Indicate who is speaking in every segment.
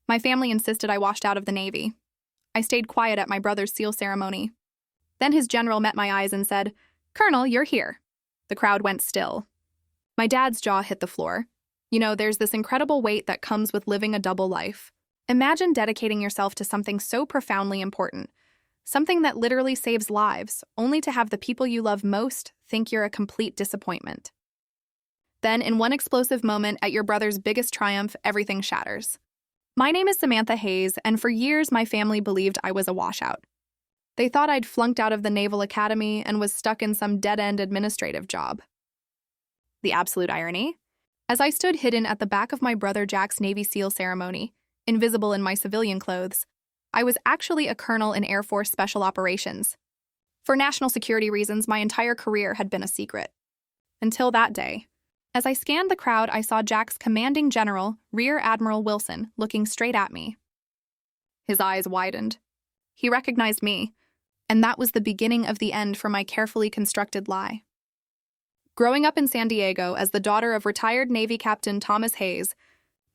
Speaker 1: My family insisted I washed out of the Navy. I stayed quiet at my brother's SEAL ceremony. Then his general met my eyes and said, "Colonel, you're here." The crowd went still. My dad's jaw hit the floor. You know, there's this incredible weight that comes with living a double life. Imagine dedicating yourself to something so profoundly important, something that literally saves lives, only to have the people you love most think you're a complete disappointment. Then, in one explosive moment at your brother's biggest triumph, everything shatters. My name is Samantha Hayes, and for years my family believed I was a washout. They thought I'd flunked out of the Naval Academy and was stuck in some dead-end administrative job. The absolute irony? As I stood hidden at the back of my brother Jack's Navy SEAL ceremony, invisible in my civilian clothes, I was actually a colonel in Air Force Special Operations. For national security reasons, my entire career had been a secret. Until that day. As I scanned the crowd, I saw Jack's commanding general, Rear Admiral Wilson, looking straight at me. His eyes widened. He recognized me, and that was the beginning of the end for my carefully constructed lie. Growing up in San Diego as the daughter of retired Navy Captain Thomas Hayes,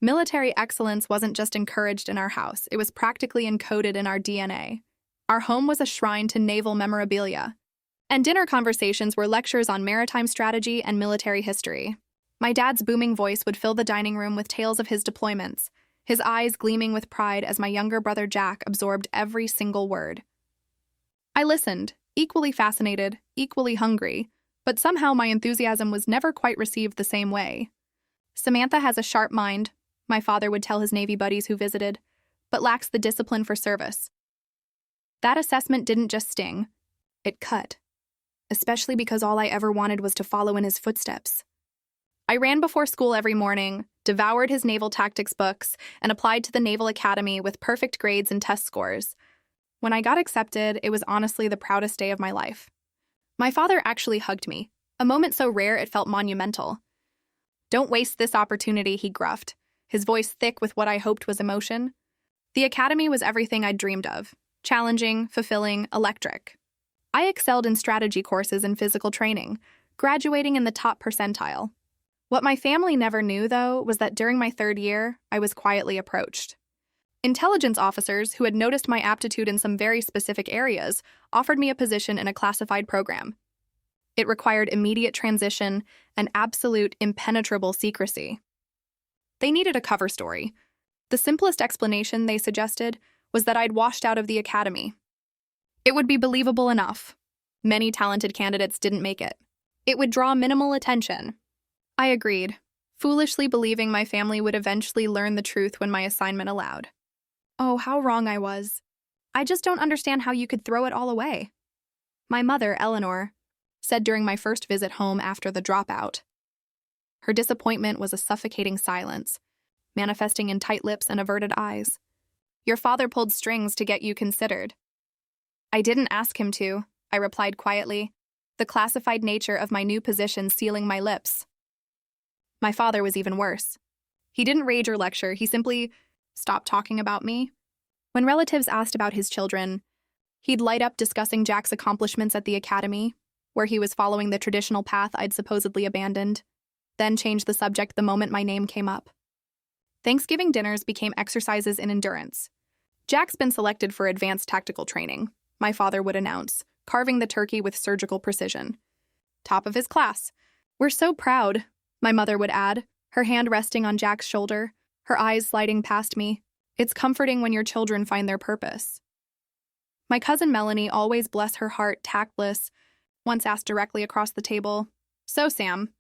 Speaker 1: military excellence wasn't just encouraged in our house, it was practically encoded in our DNA. Our home was a shrine to naval memorabilia, and dinner conversations were lectures on maritime strategy and military history. My dad's booming voice would fill the dining room with tales of his deployments, his eyes gleaming with pride as my younger brother Jack absorbed every single word. I listened, equally fascinated, equally hungry, but somehow my enthusiasm was never quite received the same way. Samantha has a sharp mind, my father would tell his Navy buddies who visited, but lacks the discipline for service. That assessment didn't just sting, it cut, especially because all I ever wanted was to follow in his footsteps. I ran before school every morning, devoured his naval tactics books, and applied to the Naval Academy with perfect grades and test scores. When I got accepted, it was honestly the proudest day of my life. My father actually hugged me, a moment so rare it felt monumental. "Don't waste this opportunity," he gruffed, his voice thick with what I hoped was emotion. The academy was everything I'd dreamed of, challenging, fulfilling, electric. I excelled in strategy courses and physical training, graduating in the top percentile. What my family never knew, though, was that during my third year, I was quietly approached. Intelligence officers who had noticed my aptitude in some very specific areas offered me a position in a classified program. It required immediate transition and absolute impenetrable secrecy. They needed a cover story. The simplest explanation they suggested was that I'd washed out of the academy. It would be believable enough. Many talented candidates didn't make it. It would draw minimal attention. I agreed, foolishly believing my family would eventually learn the truth when my assignment allowed. Oh, how wrong I was. I just don't understand how you could throw it all away. My mother, Eleanor, said during my first visit home after the dropout. Her disappointment was a suffocating silence, manifesting in tight lips and averted eyes. "Your father pulled strings to get you considered." "I didn't ask him to," I replied quietly, the classified nature of my new position sealing my lips. My father was even worse. He didn't rage or lecture, he simply stopped talking about me. When relatives asked about his children, he'd light up discussing Jack's accomplishments at the academy, where he was following the traditional path I'd supposedly abandoned, then change the subject the moment my name came up. Thanksgiving dinners became exercises in endurance. "Jack's been selected for advanced tactical training," my father would announce, carving the turkey with surgical precision. "Top of his class. We're so proud," my mother would add, her hand resting on Jack's shoulder, her eyes sliding past me. "It's comforting when your children find their purpose." My cousin Melanie, always bless her heart, tactless, once asked directly across the table, "So, Sam,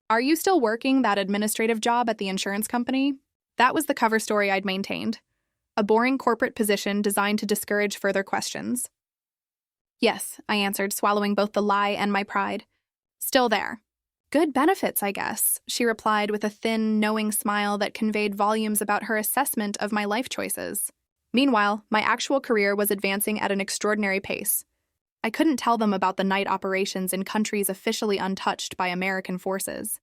Speaker 1: are you still working that administrative job at the insurance company?" That was the cover story I'd maintained. A boring corporate position designed to discourage further questions. "Yes," I answered, swallowing both the lie and my pride. "Still there." "Good benefits, I guess," she replied with a thin, knowing smile that conveyed volumes about her assessment of my life choices. Meanwhile, my actual career was advancing at an extraordinary pace. I couldn't tell them about the night operations in countries officially untouched by American forces.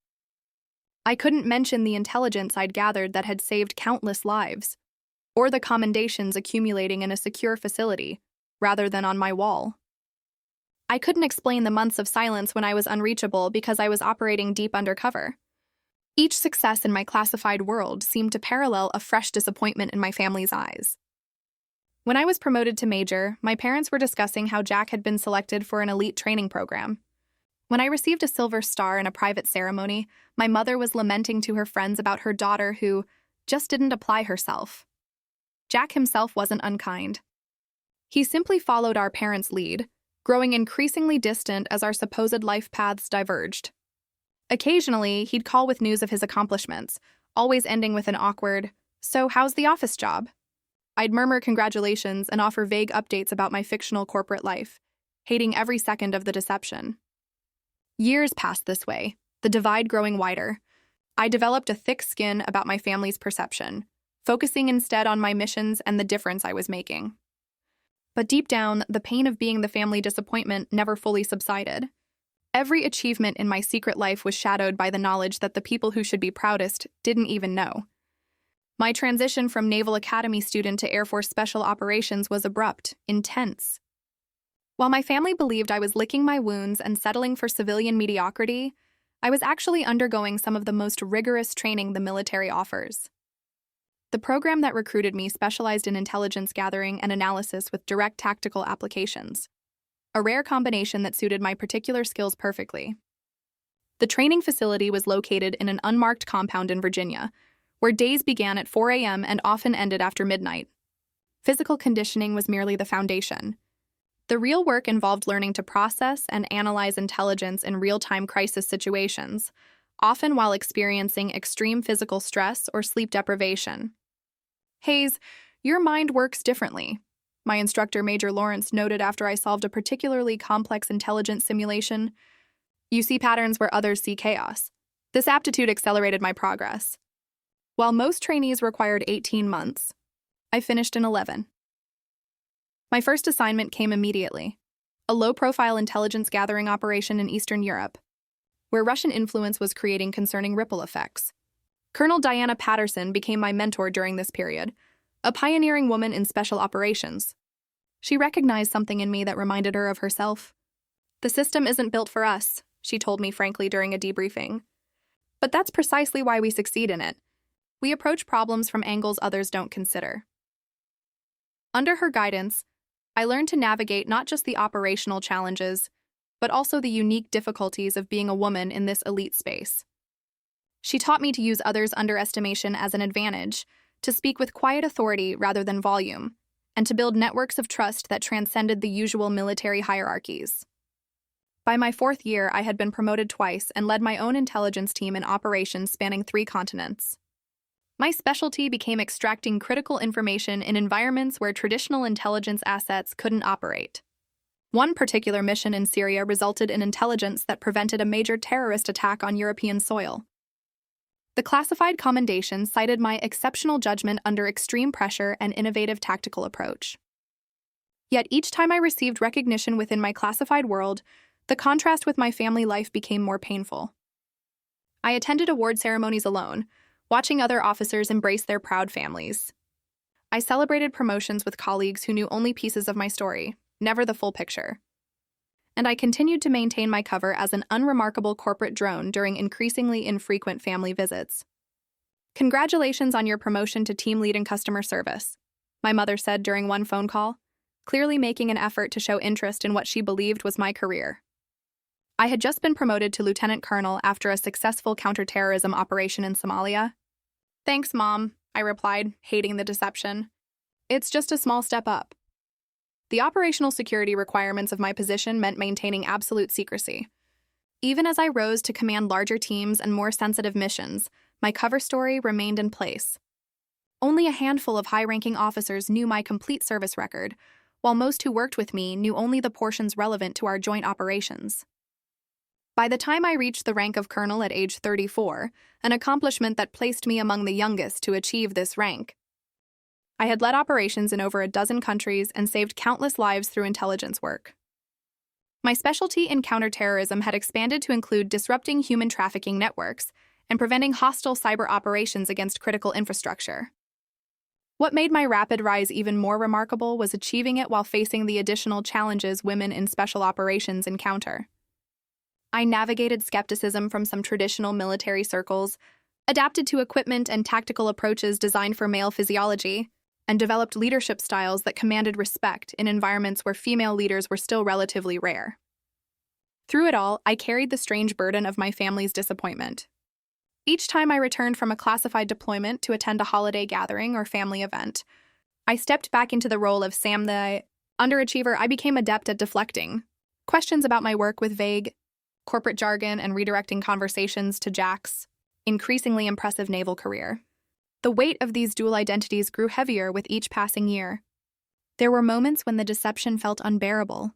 Speaker 1: I couldn't mention the intelligence I'd gathered that had saved countless lives, or the commendations accumulating in a secure facility, rather than on my wall. I couldn't explain the months of silence when I was unreachable because I was operating deep undercover. Each success in my classified world seemed to parallel a fresh disappointment in my family's eyes. When I was promoted to major, my parents were discussing how Jack had been selected for an elite training program. When I received a silver star in a private ceremony, my mother was lamenting to her friends about her daughter who just didn't apply herself. Jack himself wasn't unkind. He simply followed our parents' lead, growing increasingly distant as our supposed life paths diverged. Occasionally, he'd call with news of his accomplishments, always ending with an awkward, "So how's the office job?" I'd murmur congratulations and offer vague updates about my fictional corporate life, hating every second of the deception. Years passed this way, the divide growing wider. I developed a thick skin about my family's perception, focusing instead on my missions and the difference I was making. But deep down, the pain of being the family disappointment never fully subsided. Every achievement in my secret life was shadowed by the knowledge that the people who should be proudest didn't even know. My transition from Naval Academy student to Air Force Special Operations was abrupt, intense. While my family believed I was licking my wounds and settling for civilian mediocrity, I was actually undergoing some of the most rigorous training the military offers. The program that recruited me specialized in intelligence gathering and analysis with direct tactical applications, a rare combination that suited my particular skills perfectly. The training facility was located in an unmarked compound in Virginia, where days began at 4 a.m. and often ended after midnight. Physical conditioning was merely the foundation. The real work involved learning to process and analyze intelligence in real-time crisis situations, often while experiencing extreme physical stress or sleep deprivation. "Hayes, your mind works differently," my instructor, Major Lawrence, noted after I solved a particularly complex intelligence simulation. "You see patterns where others see chaos." This aptitude accelerated my progress. While most trainees required 18 months, I finished in 11. My first assignment came immediately, a low-profile intelligence gathering operation in Eastern Europe, where Russian influence was creating concerning ripple effects. Colonel Diana Patterson became my mentor during this period, a pioneering woman in special operations. She recognized something in me that reminded her of herself. "The system isn't built for us," she told me frankly during a debriefing. "But that's precisely why we succeed in it. We approach problems from angles others don't consider." Under her guidance, I learned to navigate not just the operational challenges, but also the unique difficulties of being a woman in this elite space. She taught me to use others' underestimation as an advantage, to speak with quiet authority rather than volume, and to build networks of trust that transcended the usual military hierarchies. By my 4th year, I had been promoted twice and led my own intelligence team in operations spanning 3 continents. My specialty became extracting critical information in environments where traditional intelligence assets couldn't operate. One particular mission in Syria resulted in intelligence that prevented a major terrorist attack on European soil. The classified commendation cited my exceptional judgment under extreme pressure and innovative tactical approach. Yet each time I received recognition within my classified world, the contrast with my family life became more painful. I attended award ceremonies alone, watching other officers embrace their proud families. I celebrated promotions with colleagues who knew only pieces of my story, never the full picture. And I continued to maintain my cover as an unremarkable corporate drone during increasingly infrequent family visits. "Congratulations on your promotion to team lead in customer service," my mother said during one phone call, clearly making an effort to show interest in what she believed was my career. I had just been promoted to lieutenant colonel after a successful counterterrorism operation in Somalia. "Thanks, Mom," I replied, hating the deception. "It's just a small step up." The operational security requirements of my position meant maintaining absolute secrecy. Even as I rose to command larger teams and more sensitive missions, my cover story remained in place. Only a handful of high-ranking officers knew my complete service record, while most who worked with me knew only the portions relevant to our joint operations. By the time I reached the rank of colonel at age 34, an accomplishment that placed me among the youngest to achieve this rank, I had led operations in over a dozen countries and saved countless lives through intelligence work. My specialty in counterterrorism had expanded to include disrupting human trafficking networks and preventing hostile cyber operations against critical infrastructure. What made my rapid rise even more remarkable was achieving it while facing the additional challenges women in special operations encounter. I navigated skepticism from some traditional military circles, adapted to equipment and tactical approaches designed for male physiology, and developed leadership styles that commanded respect in environments where female leaders were still relatively rare. Through it all, I carried the strange burden of my family's disappointment. Each time I returned from a classified deployment to attend a holiday gathering or family event, I stepped back into the role of Sam the underachiever. I became adept at deflecting questions about my work with vague corporate jargon and redirecting conversations to Jack's increasingly impressive naval career. The weight of these dual identities grew heavier with each passing year. There were moments when the deception felt unbearable,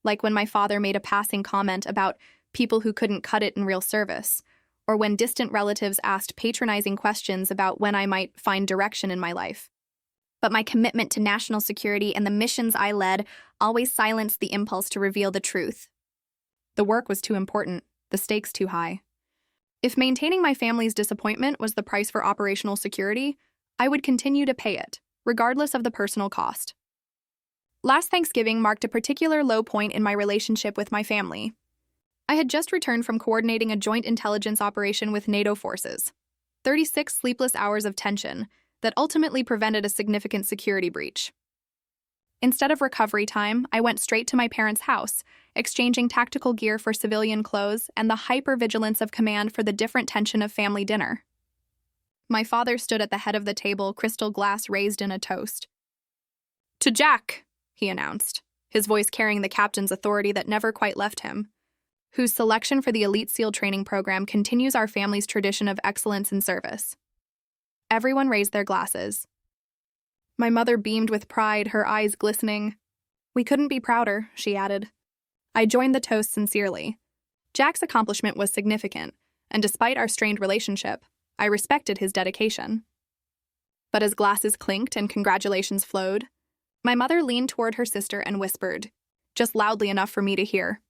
Speaker 1: like when my father made a passing comment about people who couldn't cut it in real service, or when distant relatives asked patronizing questions about when I might find direction in my life. But my commitment to national security and the missions I led always silenced the impulse to reveal the truth. The work was too important, the stakes too high. If maintaining my family's disappointment was the price for operational security, I would continue to pay it, regardless of the personal cost. Last Thanksgiving marked a particular low point in my relationship with my family. I had just returned from coordinating a joint intelligence operation with NATO forces. 36 sleepless hours of tension that ultimately prevented a significant security breach. Instead of recovery time, I went straight to my parents' house, exchanging tactical gear for civilian clothes and the hyper-vigilance of command for the different tension of family dinner. My father stood at the head of the table, crystal glass raised in a toast. "To Jack," he announced, his voice carrying the captain's authority that never quite left him, whose selection for the Elite SEAL training program continues our family's tradition of excellence in service. Everyone raised their glasses. My mother beamed with pride, her eyes glistening. "We couldn't be prouder," she added. I joined the toast sincerely. Jack's accomplishment was significant, and despite our strained relationship, I respected his dedication. But as glasses clinked and congratulations flowed, my mother leaned toward her sister and whispered, just loudly enough for me to hear,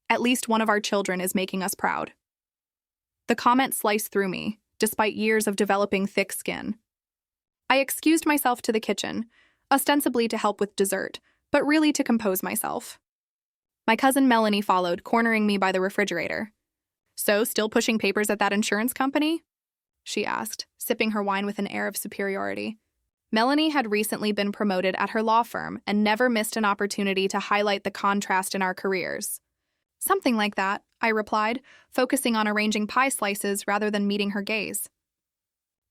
Speaker 1: "At least one of our children is making us proud." The comment sliced through me, despite years of developing thick skin. I excused myself to the kitchen, ostensibly to help with dessert, but really to compose myself. My cousin Melanie followed, cornering me by the refrigerator. "So, still pushing papers at that insurance company?" she asked, sipping her wine with an air of superiority. Melanie had recently been promoted at her law firm and never missed an opportunity to highlight the contrast in our careers. "Something like that," I replied, focusing on arranging pie slices rather than meeting her gaze.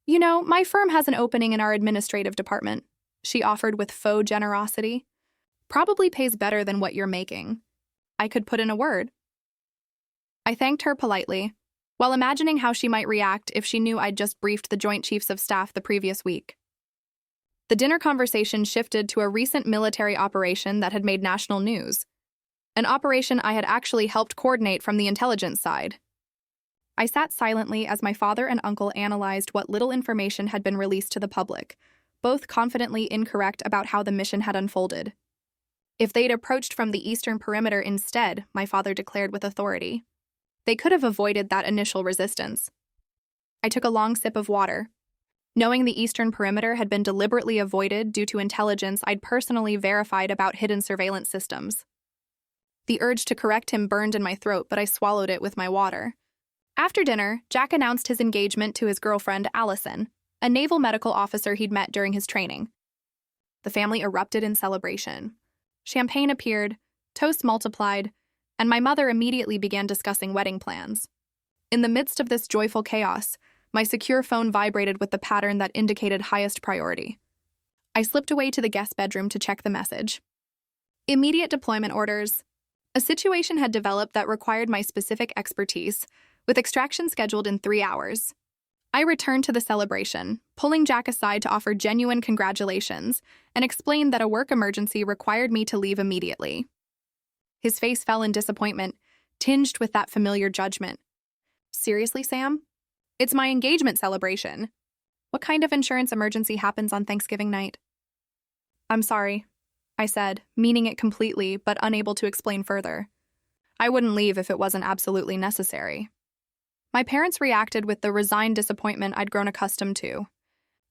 Speaker 1: "You know, my firm has an opening in our administrative department," she offered with faux generosity. "Probably pays better than what you're making. I could put in a word." I thanked her politely, while imagining how she might react if she knew I'd just briefed the Joint Chiefs of Staff the previous week. The dinner conversation shifted to a recent military operation that had made national news, an operation I had actually helped coordinate from the intelligence side. I sat silently as my father and uncle analyzed what little information had been released to the public, both confidently incorrect about how the mission had unfolded. If they'd approached from the eastern perimeter instead, my father declared with authority, they could have avoided that initial resistance. I took a long sip of water. Knowing the eastern perimeter had been deliberately avoided due to intelligence I'd personally verified about hidden surveillance systems. The urge to correct him burned in my throat, but I swallowed it with my water. After dinner, Jack announced his engagement to his girlfriend, Allison, a naval medical officer he'd met during his training. The family erupted in celebration. Champagne appeared, toasts multiplied, and my mother immediately began discussing wedding plans. In the midst of this joyful chaos, my secure phone vibrated with the pattern that indicated highest priority. I slipped away to the guest bedroom to check the message. Immediate deployment orders. A situation had developed that required my specific expertise, with extraction scheduled in 3 hours. I returned to the celebration, pulling Jack aside to offer genuine congratulations and explain that a work emergency required me to leave immediately. His face fell in disappointment, tinged with that familiar judgment. "Seriously, Sam? It's my engagement celebration. What kind of insurance emergency happens on Thanksgiving night?" "I'm sorry," I said, meaning it completely, but unable to explain further. I wouldn't leave if it wasn't absolutely necessary. My parents reacted with the resigned disappointment I'd grown accustomed to.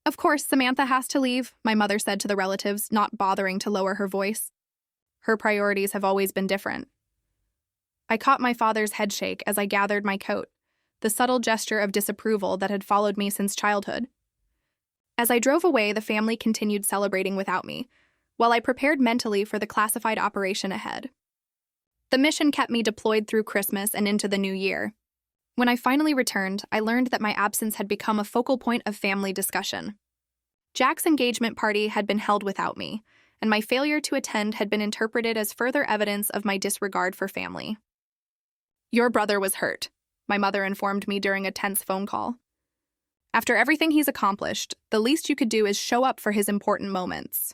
Speaker 1: "Of course, Samantha has to leave," my mother said to the relatives, not bothering to lower her voice. Her priorities have always been different. I caught my father's head shake as I gathered my coat, the subtle gesture of disapproval that had followed me since childhood. As I drove away, the family continued celebrating without me, while I prepared mentally for the classified operation ahead. The mission kept me deployed through Christmas and into the new year. When I finally returned, I learned that my absence had become a focal point of family discussion. Jack's engagement party had been held without me, and my failure to attend had been interpreted as further evidence of my disregard for family. "Your brother was hurt," my mother informed me during a tense phone call. "After everything he's accomplished, the least you could do is show up for his important moments."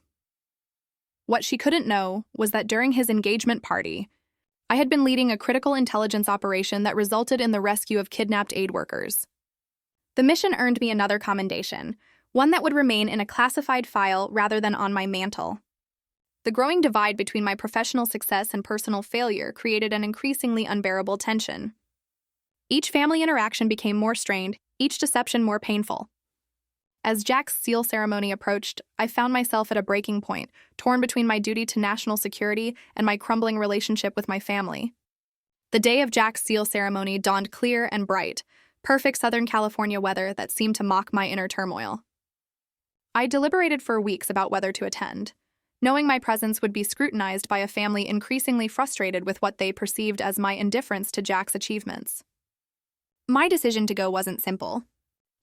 Speaker 1: What she couldn't know was that during his engagement party, I had been leading a critical intelligence operation that resulted in the rescue of kidnapped aid workers. The mission earned me another commendation, one that would remain in a classified file rather than on my mantle. The growing divide between my professional success and personal failure created an increasingly unbearable tension. Each family interaction became more strained, each deception more painful. As Jack's seal ceremony approached, I found myself at a breaking point, torn between my duty to national security and my crumbling relationship with my family. The day of Jack's seal ceremony dawned clear and bright, perfect Southern California weather that seemed to mock my inner turmoil. I deliberated for weeks about whether to attend, knowing my presence would be scrutinized by a family increasingly frustrated with what they perceived as my indifference to Jack's achievements. My decision to go wasn't simple.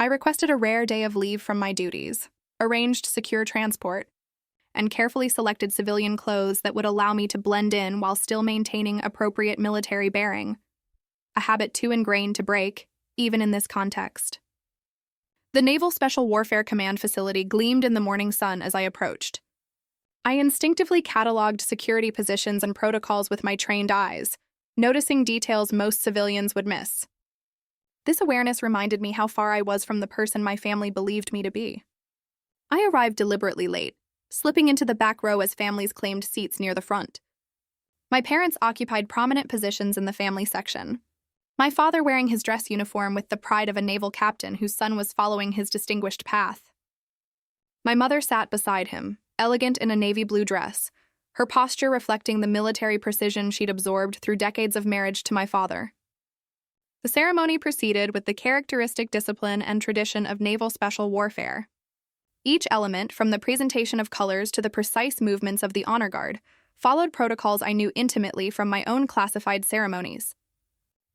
Speaker 1: I requested a rare day of leave from my duties, arranged secure transport, and carefully selected civilian clothes that would allow me to blend in while still maintaining appropriate military bearing, a habit too ingrained to break, even in this context. The Naval Special Warfare Command facility gleamed in the morning sun as I approached. I instinctively cataloged security positions and protocols with my trained eyes, noticing details most civilians would miss. This awareness reminded me how far I was from the person my family believed me to be. I arrived deliberately late, slipping into the back row as families claimed seats near the front. My parents occupied prominent positions in the family section, my father wearing his dress uniform with the pride of a naval captain whose son was following his distinguished path. My mother sat beside him, elegant in a navy blue dress, her posture reflecting the military precision she'd absorbed through decades of marriage to my father. The ceremony proceeded with the characteristic discipline and tradition of naval special warfare. Each element, from the presentation of colors to the precise movements of the honor guard, followed protocols I knew intimately from my own classified ceremonies.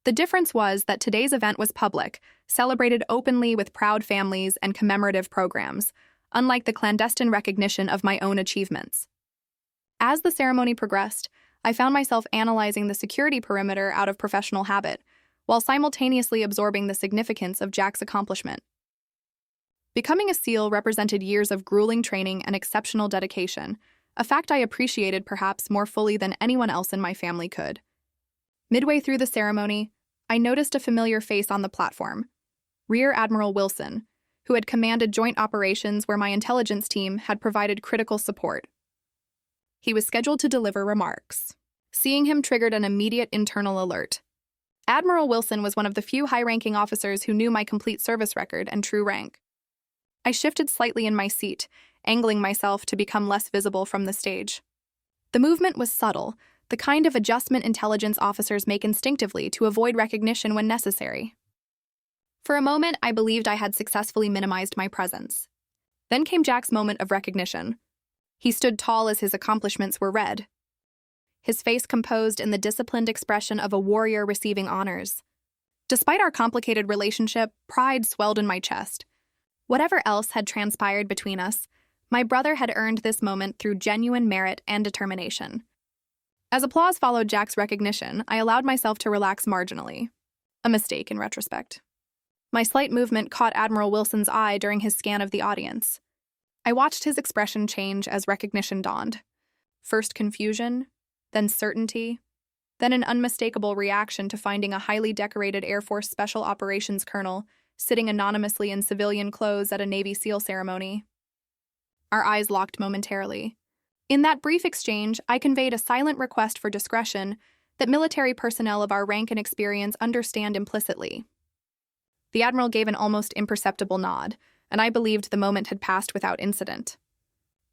Speaker 1: The difference was that today's event was public, celebrated openly with proud families and commemorative programs, unlike the clandestine recognition of my own achievements. As the ceremony progressed, I found myself analyzing the security perimeter out of professional habit, while simultaneously absorbing the significance of Jack's accomplishment. Becoming a SEAL represented years of grueling training and exceptional dedication, a fact I appreciated perhaps more fully than anyone else in my family could. Midway through the ceremony, I noticed a familiar face on the platform, Rear Admiral Wilson, who had commanded joint operations where my intelligence team had provided critical support. He was scheduled to deliver remarks. Seeing him triggered an immediate internal alert. Admiral Wilson was one of the few high-ranking officers who knew my complete service record and true rank. I shifted slightly in my seat, angling myself to become less visible from the stage. The movement was subtle, the kind of adjustment intelligence officers make instinctively to avoid recognition when necessary. For a moment, I believed I had successfully minimized my presence. Then came Jack's moment of recognition. He stood tall as his accomplishments were read, his face composed in the disciplined expression of a warrior receiving honors. Despite our complicated relationship, pride swelled in my chest. Whatever else had transpired between us, my brother had earned this moment through genuine merit and determination. As applause followed Jack's recognition, I allowed myself to relax marginally. A mistake in retrospect. My slight movement caught Admiral Wilson's eye during his scan of the audience. I watched his expression change as recognition dawned. First confusion, then certainty, then an unmistakable reaction to finding a highly decorated Air Force Special Operations colonel sitting anonymously in civilian clothes at a Navy SEAL ceremony. Our eyes locked momentarily. In that brief exchange, I conveyed a silent request for discretion that military personnel of our rank and experience understand implicitly. The Admiral gave an almost imperceptible nod, and I believed the moment had passed without incident.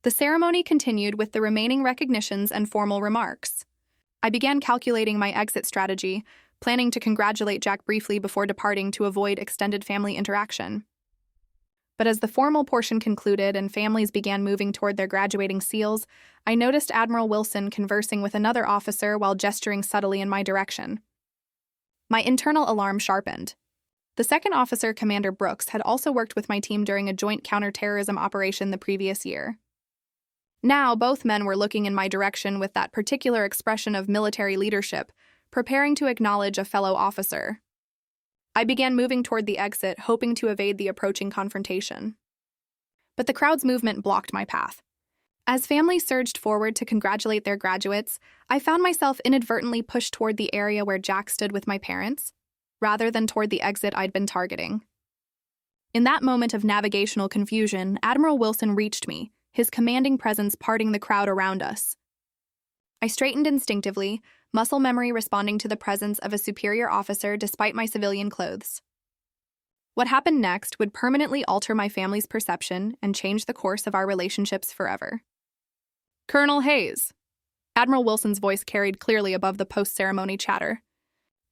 Speaker 1: The ceremony continued with the remaining recognitions and formal remarks. I began calculating my exit strategy, planning to congratulate Jack briefly before departing to avoid extended family interaction. But as the formal portion concluded and families began moving toward their graduating seals, I noticed Admiral Wilson conversing with another officer while gesturing subtly in my direction. My internal alarm sharpened. The second officer, Commander Brooks, had also worked with my team during a joint counterterrorism operation the previous year. Now, both men were looking in my direction with that particular expression of military leadership, preparing to acknowledge a fellow officer. I began moving toward the exit, hoping to evade the approaching confrontation. But the crowd's movement blocked my path. As families surged forward to congratulate their graduates, I found myself inadvertently pushed toward the area where Jack stood with my parents, rather than toward the exit I'd been targeting. In that moment of navigational confusion, Admiral Wilson reached me, his commanding presence parting the crowd around us. I straightened instinctively, muscle memory responding to the presence of a superior officer despite my civilian clothes. What happened next would permanently alter my family's perception and change the course of our relationships forever. "Colonel Hayes." Admiral Wilson's voice carried clearly above the post-ceremony chatter.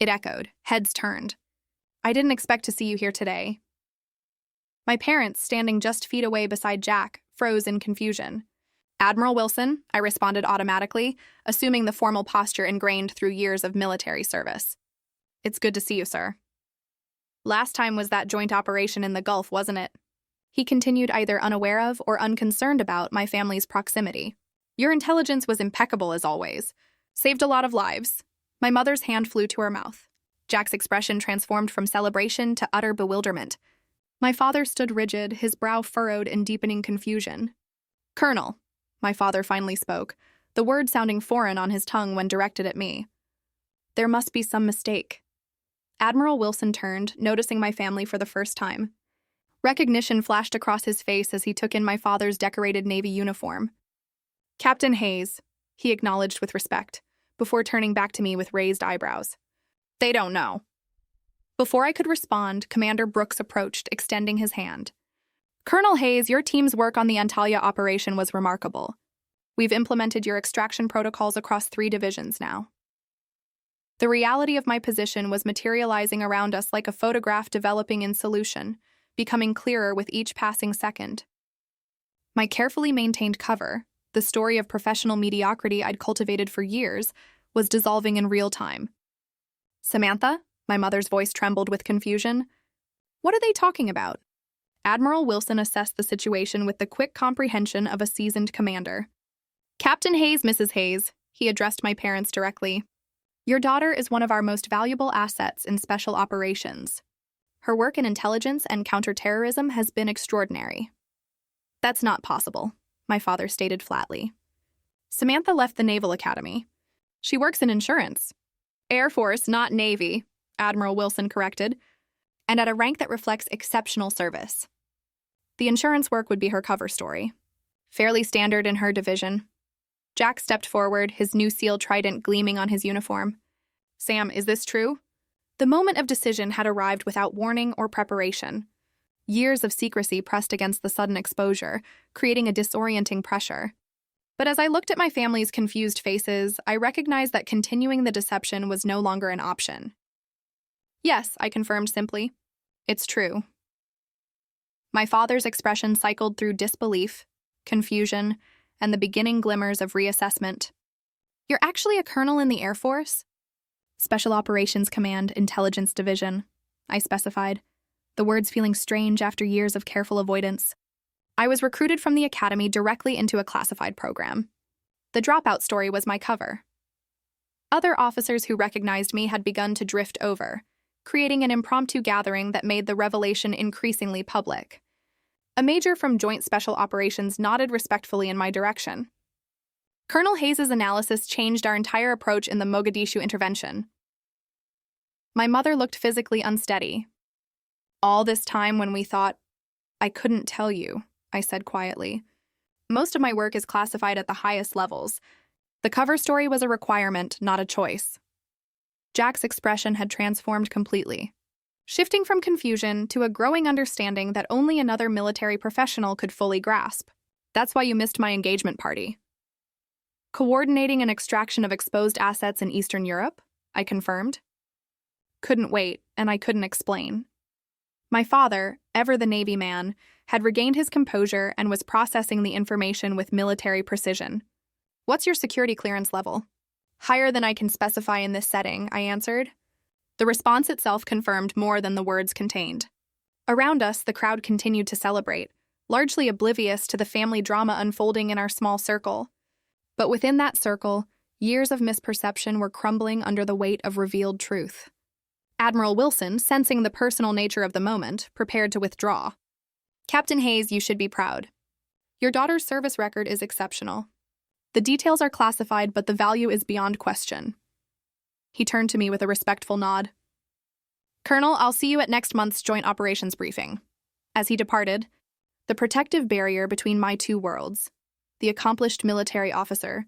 Speaker 1: It echoed, heads turned. "I didn't expect to see you here today." My parents, standing just feet away beside Jack, froze in confusion. "Admiral Wilson," I responded automatically, assuming the formal posture ingrained through years of military service. "It's good to see you, sir." "Last time was that joint operation in the Gulf, wasn't it?" He continued, either unaware of or unconcerned about my family's proximity. "Your intelligence was impeccable as always. Saved a lot of lives." My mother's hand flew to her mouth. Jack's expression transformed from celebration to utter bewilderment. My father stood rigid, his brow furrowed in deepening confusion. "Colonel," my father finally spoke, the word sounding foreign on his tongue when directed at me. "There must be some mistake." Admiral Wilson turned, noticing my family for the first time. Recognition flashed across his face as he took in my father's decorated Navy uniform. "Captain Hayes," he acknowledged with respect, before turning back to me with raised eyebrows. "They don't know." Before I could respond, Commander Brooks approached, extending his hand. "Colonel Hayes, your team's work on the Antalya operation was remarkable. We've implemented your extraction protocols across 3 divisions now." The reality of my position was materializing around us like a photograph developing in solution, becoming clearer with each passing second. My carefully maintained cover, the story of professional mediocrity I'd cultivated for years, was dissolving in real time. "Samantha?" My mother's voice trembled with confusion. "What are they talking about?" Admiral Wilson assessed the situation with the quick comprehension of a seasoned commander. "Captain Hayes, Mrs. Hayes," he addressed my parents directly. "Your daughter is one of our most valuable assets in special operations. Her work in intelligence and counterterrorism has been extraordinary." "That's not possible," my father stated flatly. "Samantha left the Naval Academy. She works in insurance." "Air Force, not Navy," Admiral Wilson corrected, "and at a rank that reflects exceptional service. The insurance work would be her cover story. Fairly standard in her division." Jack stepped forward, his new SEAL trident gleaming on his uniform. "Sam, is this true?" The moment of decision had arrived without warning or preparation. Years of secrecy pressed against the sudden exposure, creating a disorienting pressure. But as I looked at my family's confused faces, I recognized that continuing the deception was no longer an option. "Yes," I confirmed simply. "It's true." My father's expression cycled through disbelief, confusion, and the beginning glimmers of reassessment. "You're actually a colonel in the Air Force?" "Special Operations Command, Intelligence Division," I specified, the words feeling strange after years of careful avoidance. I was recruited from the academy directly into a classified program. The dropout story was my cover. Other officers who recognized me had begun to drift over, creating an impromptu gathering that made the revelation increasingly public. A major from Joint Special Operations nodded respectfully in my direction. "Colonel Hayes' analysis changed our entire approach in the Mogadishu intervention." My mother looked physically unsteady. "All this time when we thought—" "I couldn't tell you," I said quietly. "Most of my work is classified at the highest levels. The cover story was a requirement, not a choice." Jack's expression had transformed completely, shifting from confusion to a growing understanding that only another military professional could fully grasp. "That's why you missed my engagement party." "Coordinating an extraction of exposed assets in Eastern Europe?" I confirmed. couldn't wait, and I couldn't explain. My father, ever the Navy man, had regained his composure and was processing the information with military precision. "What's your security clearance level?" "Higher than I can specify in this setting," I answered. The response itself confirmed more than the words contained. Around us, the crowd continued to celebrate, largely oblivious to the family drama unfolding in our small circle. But within that circle, years of misperception were crumbling under the weight of revealed truth. Admiral Wilson, sensing the personal nature of the moment, prepared to withdraw. "Captain Hayes, you should be proud. Your daughter's service record is exceptional. The details are classified, but the value is beyond question." He turned to me with a respectful nod. "Colonel, I'll see you at next month's Joint Operations Briefing." As he departed, the protective barrier between my two worlds, the accomplished military officer,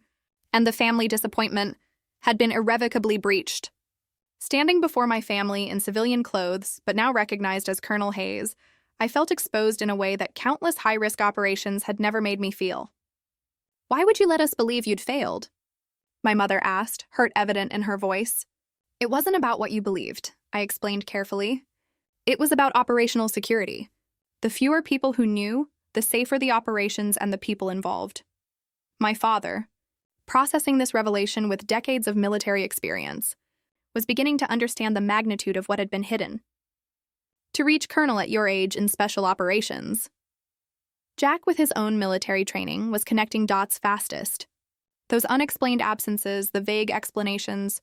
Speaker 1: and the family disappointment, had been irrevocably breached. Standing before my family in civilian clothes, but now recognized as Colonel Hayes, I felt exposed in a way that countless high-risk operations had never made me feel. "Why would you let us believe you'd failed?" my mother asked, hurt evident in her voice. "It wasn't about what you believed," I explained carefully. "It was about operational security. The fewer people who knew, the safer the operations and the people involved." My father, processing this revelation with decades of military experience, was beginning to understand the magnitude of what had been hidden. To reach colonel at your age in special operations. Jack, with his own military training, was connecting dots fastest. Those unexplained absences, the vague explanations.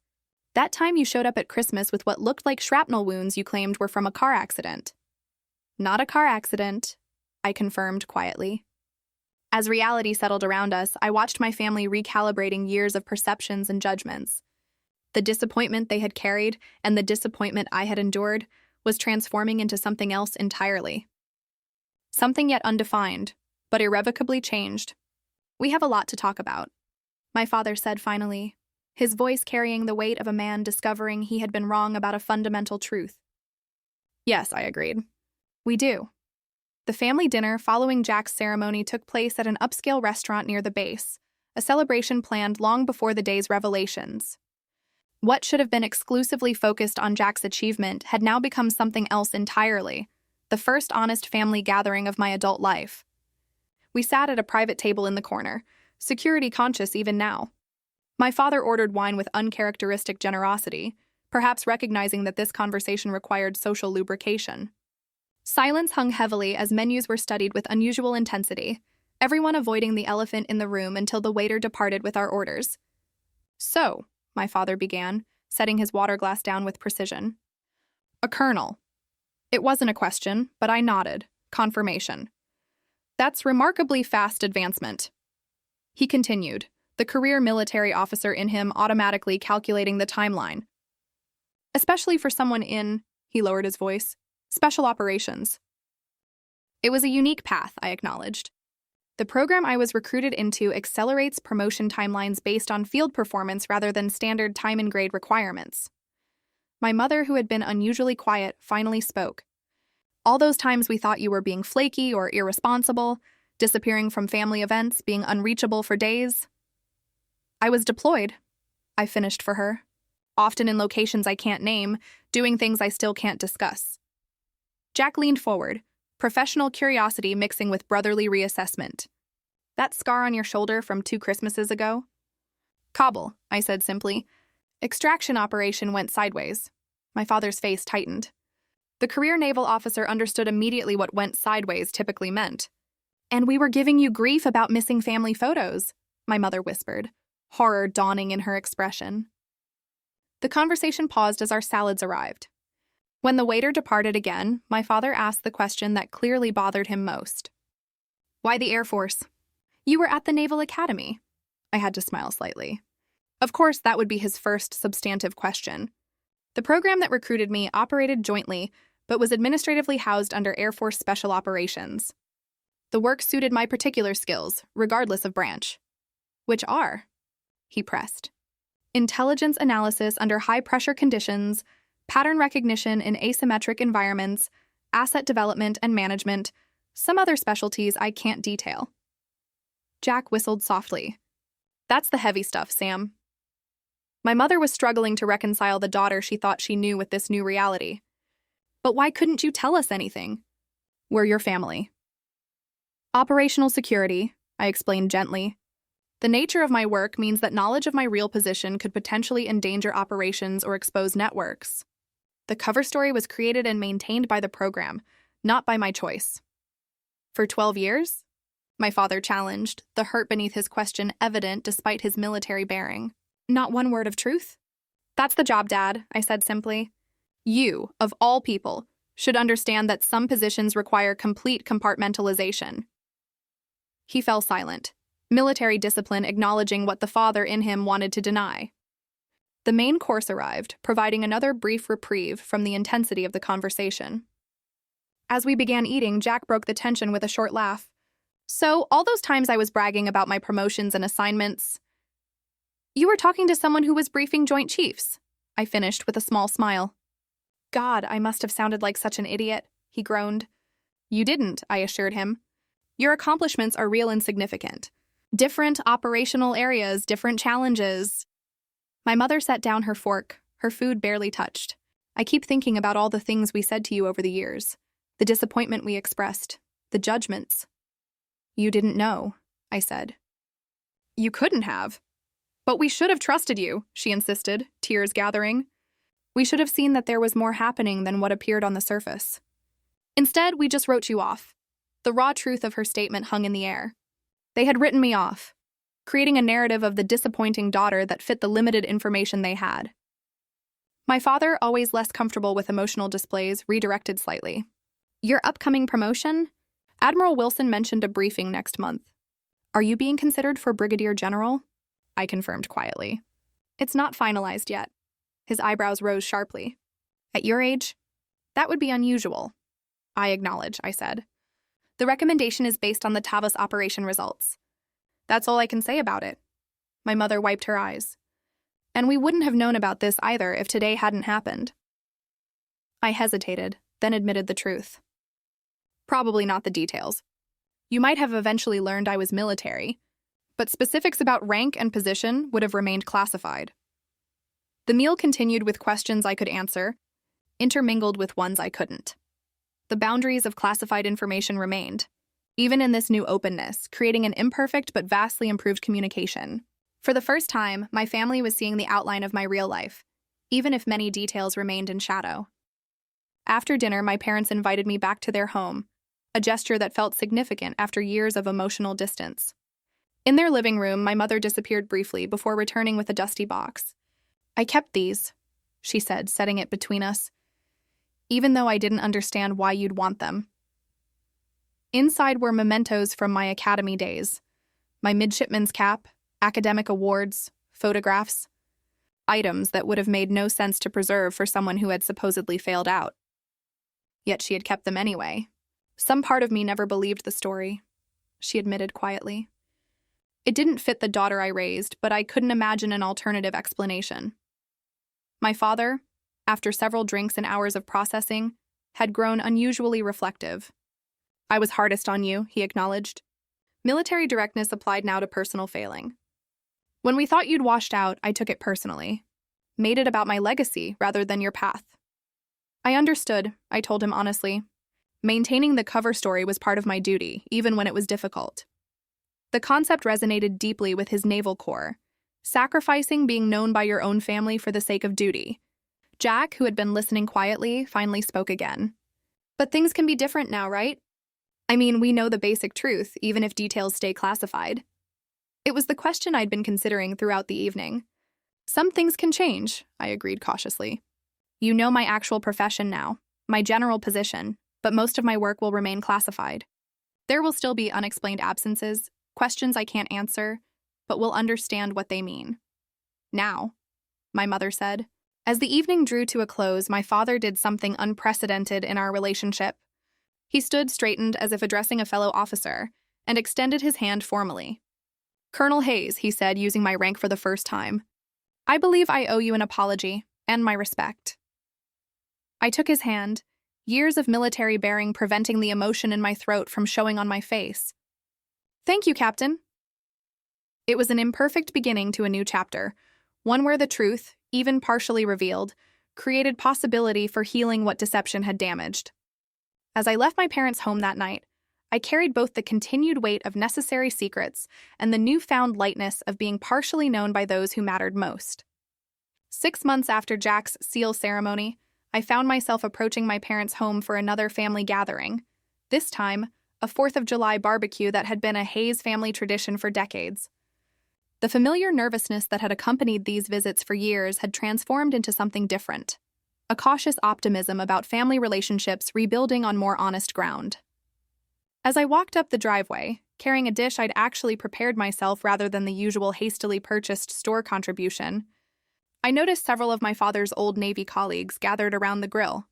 Speaker 1: That time you showed up at Christmas with what looked like shrapnel wounds you claimed were from a car accident. "Not a car accident," I confirmed quietly. As reality settled around us, I watched my family recalibrating years of perceptions and judgments. The disappointment they had carried and the disappointment I had endured was transforming into something else entirely. Something yet undefined, but irrevocably changed. "We have a lot to talk about," my father said finally, his voice carrying the weight of a man discovering he had been wrong about a fundamental truth. "Yes," I agreed. "We do." The family dinner following Jack's ceremony took place at an upscale restaurant near the base, a celebration planned long before the day's revelations. What should have been exclusively focused on Jack's achievement had now become something else entirely, the first honest family gathering of my adult life. We sat at a private table in the corner, security conscious even now. My father ordered wine with uncharacteristic generosity, perhaps recognizing that this conversation required social lubrication. Silence hung heavily as menus were studied with unusual intensity, everyone avoiding the elephant in the room until the waiter departed with our orders. "So," my father began, setting his water glass down with precision. "A colonel." It wasn't a question, but I nodded. Confirmation. "That's remarkably fast advancement." He continued, the career military officer in him automatically calculating the timeline. "Especially for someone in," he lowered his voice, "special operations." It was a unique path, I acknowledged. The program I was recruited into accelerates promotion timelines based on field performance rather than standard time and grade requirements. My mother, who had been unusually quiet, finally spoke. "All those times we thought you were being flaky or irresponsible, disappearing from family events, being unreachable for days." "I was deployed," I finished for her, "often in locations I can't name, doing things I still can't discuss." Jack leaned forward, professional curiosity mixing with brotherly reassessment. "That scar on your shoulder from 2 Christmases ago?" "Kabul," I said simply. "Extraction operation went sideways." My father's face tightened. The career naval officer understood immediately what went sideways typically meant. "And we were giving you grief about missing family photos," my mother whispered, horror dawning in her expression. The conversation paused as our salads arrived. When the waiter departed again, my father asked the question that clearly bothered him most. "Why the Air Force?" "You were at the Naval Academy." I had to smile slightly. Of course, that would be his first substantive question. The program that recruited me operated jointly, but was administratively housed under Air Force Special Operations. The work suited my particular skills, regardless of branch. "Which are?" he pressed. "Intelligence analysis under high-pressure conditions, pattern recognition in asymmetric environments, asset development and management, some other specialties I can't detail." Jack whistled softly. "That's the heavy stuff, Sam." My mother was struggling to reconcile the daughter she thought she knew with this new reality. But why couldn't you tell us anything? We're your family. Operational security, I explained gently. The nature of my work means that knowledge of my real position could potentially endanger operations or expose networks. The cover story was created and maintained by the program, not by my choice. For 12 years? My father challenged, the hurt beneath his question evident despite his military bearing. Not one word of truth? That's the job, Dad, I said simply. You, of all people, should understand that some positions require complete compartmentalization. He fell silent, military discipline acknowledging what the father in him wanted to deny. The main course arrived, providing another brief reprieve from the intensity of the conversation. As we began eating, Jack broke the tension with a short laugh. So, all those times I was bragging about my promotions and assignments, you were talking to someone who was briefing Joint Chiefs, I finished with a small smile. God, I must have sounded like such an idiot, he groaned. You didn't, I assured him. Your accomplishments are real and significant. Different operational areas, different challenges. My mother set down her fork, her food barely touched. I keep thinking about all the things we said to you over the years, the disappointment we expressed, the judgments. You didn't know, I said. You couldn't have. But we should have trusted you, she insisted, tears gathering. We should have seen that there was more happening than what appeared on the surface. Instead, we just wrote you off. The raw truth of her statement hung in the air. They had written me off, creating a narrative of the disappointing daughter that fit the limited information they had. My father, always less comfortable with emotional displays, redirected slightly. Your upcoming promotion? Admiral Wilson mentioned a briefing next month. Are you being considered for Brigadier General? I confirmed quietly. It's not finalized yet. His eyebrows rose sharply. At your age? That would be unusual. I acknowledge, I said. The recommendation is based on the Tavos operation results. That's all I can say about it. My mother wiped her eyes. And we wouldn't have known about this either if today hadn't happened. I hesitated, then admitted the truth. Probably not the details. You might have eventually learned I was military, but specifics about rank and position would have remained classified. The meal continued with questions I could answer, intermingled with ones I couldn't. The boundaries of classified information remained, even in this new openness, creating an imperfect but vastly improved communication. For the first time, my family was seeing the outline of my real life, even if many details remained in shadow. After dinner, my parents invited me back to their home, a gesture that felt significant after years of emotional distance. In their living room, my mother disappeared briefly before returning with a dusty box. I kept these, she said, setting it between us, even though I didn't understand why you'd want them. Inside were mementos from my academy days, my midshipman's cap, academic awards, photographs, items that would have made no sense to preserve for someone who had supposedly failed out. Yet she had kept them anyway. Some part of me never believed the story, she admitted quietly. It didn't fit the daughter I raised, but I couldn't imagine an alternative explanation. My father, after several drinks and hours of processing, had grown unusually reflective. I was hardest on you, he acknowledged. Military directness applied now to personal failing. When we thought you'd washed out, I took it personally. Made it about my legacy rather than your path. I understood, I told him honestly. Maintaining the cover story was part of my duty, even when it was difficult. The concept resonated deeply with his naval corps, sacrificing being known by your own family for the sake of duty. Jack, who had been listening quietly, finally spoke again. But things can be different now, right? I mean, we know the basic truth, even if details stay classified. It was the question I'd been considering throughout the evening. Some things can change, I agreed cautiously. You know my actual profession now, my general position, but most of my work will remain classified. There will still be unexplained absences, questions I can't answer, but we'll understand what they mean. Now, my mother said. As the evening drew to a close, my father did something unprecedented in our relationship. He stood straightened as if addressing a fellow officer, and extended his hand formally. Colonel Hayes, he said, using my rank for the first time. I believe I owe you an apology, and my respect. I took his hand, years of military bearing preventing the emotion in my throat from showing on my face. Thank you, Captain. It was an imperfect beginning to a new chapter, one where the truth, even partially revealed, created possibility for healing what deception had damaged. As I left my parents' home that night, I carried both the continued weight of necessary secrets and the newfound lightness of being partially known by those who mattered most. 6 months after Jack's seal ceremony, I found myself approaching my parents' home for another family gathering. This time, a 4th of July barbecue that had been a Hayes family tradition for decades. The familiar nervousness that had accompanied these visits for years had transformed into something different. A cautious optimism about family relationships rebuilding on more honest ground. As I walked up the driveway, carrying a dish I'd actually prepared myself rather than the usual hastily purchased store contribution, I noticed several of my father's old Navy colleagues gathered around the grill.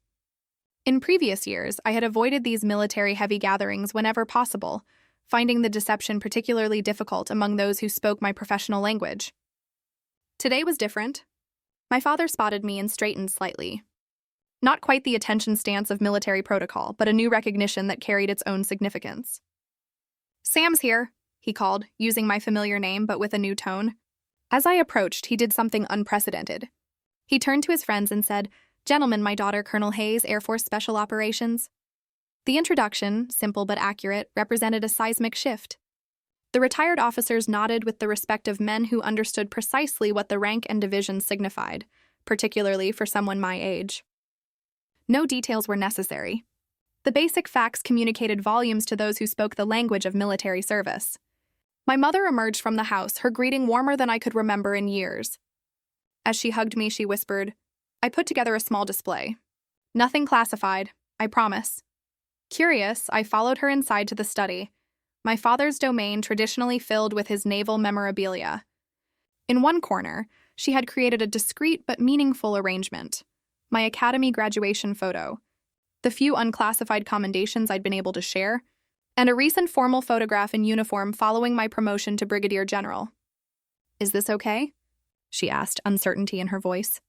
Speaker 1: In previous years, I had avoided these military-heavy gatherings whenever possible, finding the deception particularly difficult among those who spoke my professional language. Today was different. My father spotted me and straightened slightly. Not quite the attention stance of military protocol, but a new recognition that carried its own significance. "Sam's here," he called, using my familiar name but with a new tone. As I approached, he did something unprecedented. He turned to his friends and said, "Gentlemen, my daughter, Colonel Hayes, Air Force Special Operations." The introduction, simple but accurate, represented a seismic shift. The retired officers nodded with the respect of men who understood precisely what the rank and division signified, particularly for someone my age. No details were necessary. The basic facts communicated volumes to those who spoke the language of military service. My mother emerged from the house, her greeting warmer than I could remember in years. As she hugged me, she whispered, "I put together a small display. Nothing classified, I promise." Curious, I followed her inside to the study, my father's domain traditionally filled with his naval memorabilia. In one corner, she had created a discreet but meaningful arrangement. My academy graduation photo, the few unclassified commendations I'd been able to share, and a recent formal photograph in uniform following my promotion to brigadier general. "Is this okay?" she asked, uncertainty in her voice.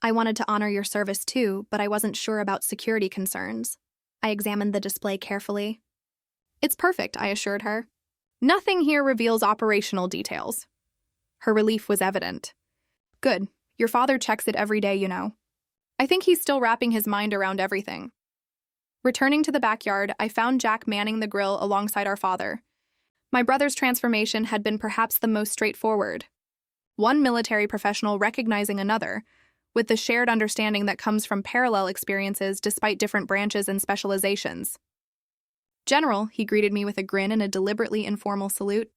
Speaker 1: "I wanted to honor your service too, but I wasn't sure about security concerns." I examined the display carefully. "It's perfect," I assured her. "Nothing here reveals operational details." Her relief was evident. "Good. Your father checks it every day, you know." I think he's still wrapping his mind around everything. Returning to the backyard, I found Jack manning the grill alongside our father. My brother's transformation had been perhaps the most straightforward. One military professional recognizing another, with the shared understanding that comes from parallel experiences despite different branches and specializations. "General," he greeted me with a grin and a deliberately informal salute.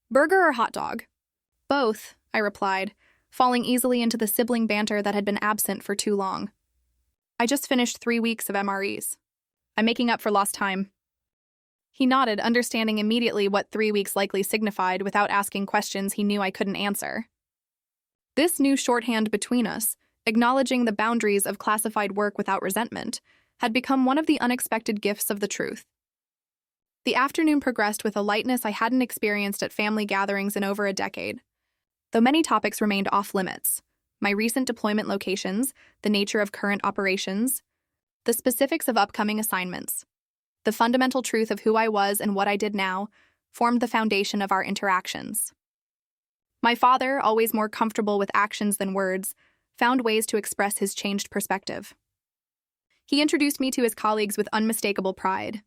Speaker 1: "Burger or hot dog?" "Both," I replied, falling easily into the sibling banter that had been absent for too long. "I just finished 3 weeks of MREs. I'm making up for lost time." He nodded, understanding immediately what 3 weeks likely signified without asking questions he knew I couldn't answer. This new shorthand between us, acknowledging the boundaries of classified work without resentment, had become one of the unexpected gifts of the truth. The afternoon progressed with a lightness I hadn't experienced at family gatherings in over a decade. Though many topics remained off-limits, my recent deployment locations, the nature of current operations, the specifics of upcoming assignments, the fundamental truth of who I was and what I did now, formed the foundation of our interactions. My father, always more comfortable with actions than words, found ways to express his changed perspective. He introduced me to his colleagues with unmistakable pride.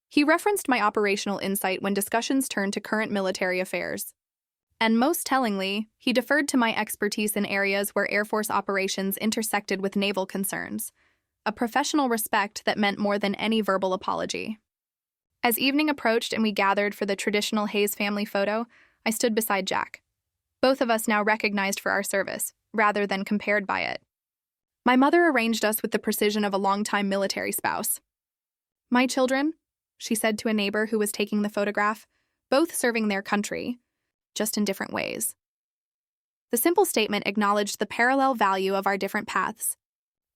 Speaker 1: He referenced my operational insight when discussions turned to current military affairs. And most tellingly, he deferred to my expertise in areas where Air Force operations intersected with naval concerns, a professional respect that meant more than any verbal apology. As evening approached and we gathered for the traditional Hayes family photo, I stood beside Jack. Both of us now recognized for our service, rather than compared by it. My mother arranged us with the precision of a longtime military spouse. "My children," she said to a neighbor who was taking the photograph, "both serving their country, just in different ways." The simple statement acknowledged the parallel value of our different paths,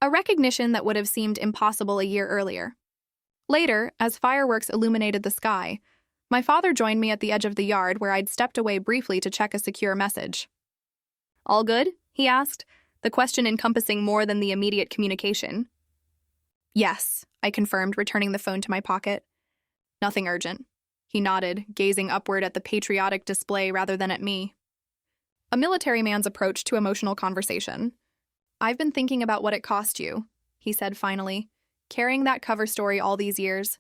Speaker 1: a recognition that would have seemed impossible a year earlier. Later, as fireworks illuminated the sky, my father joined me at the edge of the yard where I'd stepped away briefly to check a secure message. "All good?" he asked, the question encompassing more than the immediate communication. "Yes," I confirmed, returning the phone to my pocket. "Nothing urgent." He nodded, gazing upward at the patriotic display rather than at me. A military man's approach to emotional conversation. "I've been thinking about what it cost you," he said finally, "carrying that cover story all these years.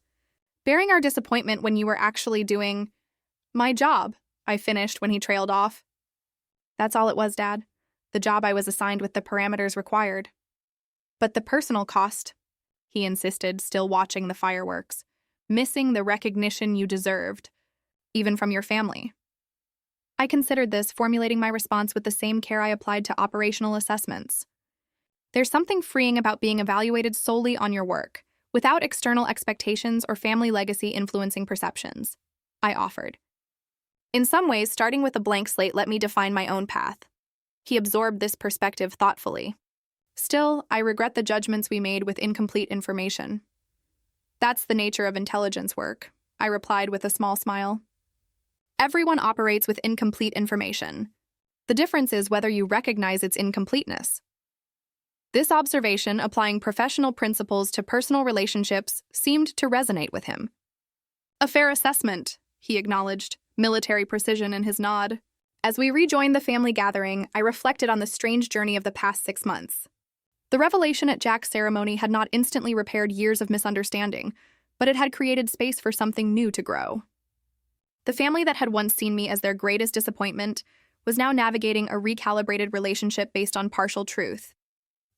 Speaker 1: Bearing our disappointment when you were actually doing my job," I finished when he trailed off. "That's all it was, Dad. The job I was assigned with the parameters required." "But the personal cost," he insisted, still watching the fireworks, "missing the recognition you deserved, even from your family." I considered this, formulating my response with the same care I applied to operational assessments. "There's something freeing about being evaluated solely on your work, without external expectations or family legacy influencing perceptions," I offered. "In some ways, starting with a blank slate let me define my own path." He absorbed this perspective thoughtfully. "Still, I regret the judgments we made with incomplete information." "That's the nature of intelligence work," I replied with a small smile. "Everyone operates with incomplete information. The difference is whether you recognize its incompleteness." This observation, applying professional principles to personal relationships, seemed to resonate with him. "A fair assessment," he acknowledged, military precision in his nod. As we rejoined the family gathering, I reflected on the strange journey of the past 6 months. The revelation at Jack's ceremony had not instantly repaired years of misunderstanding, but it had created space for something new to grow. The family that had once seen me as their greatest disappointment was now navigating a recalibrated relationship based on partial truth,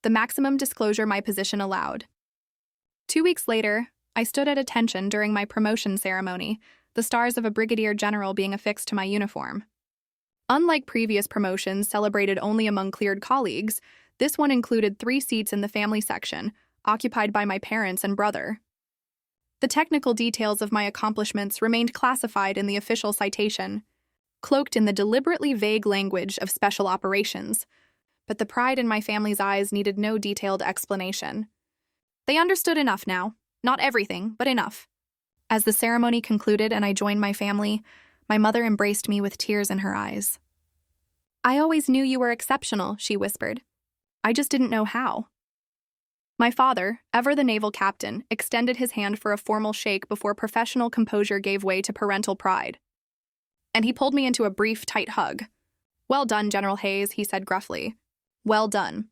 Speaker 1: the maximum disclosure my position allowed. 2 weeks later, I stood at attention during my promotion ceremony, the stars of a brigadier general being affixed to my uniform. Unlike previous promotions celebrated only among cleared colleagues, this one included 3 seats in the family section, occupied by my parents and brother. The technical details of my accomplishments remained classified in the official citation, cloaked in the deliberately vague language of special operations, but the pride in my family's eyes needed no detailed explanation. They understood enough now, not everything, but enough. As the ceremony concluded and I joined my family, my mother embraced me with tears in her eyes. "I always knew you were exceptional," she whispered. "I just didn't know how." My father, ever the naval captain, extended his hand for a formal shake before professional composure gave way to parental pride. And he pulled me into a brief, tight hug. "Well done, General Hayes," he said gruffly. "Well done."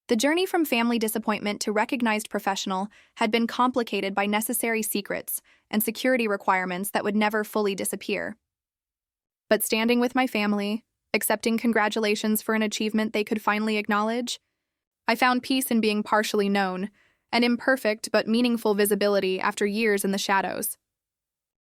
Speaker 1: The journey from family disappointment to recognized professional had been complicated by necessary secrets and security requirements that would never fully disappear. But standing with my family, accepting congratulations for an achievement they could finally acknowledge, I found peace in being partially known, an imperfect but meaningful visibility after years in the shadows.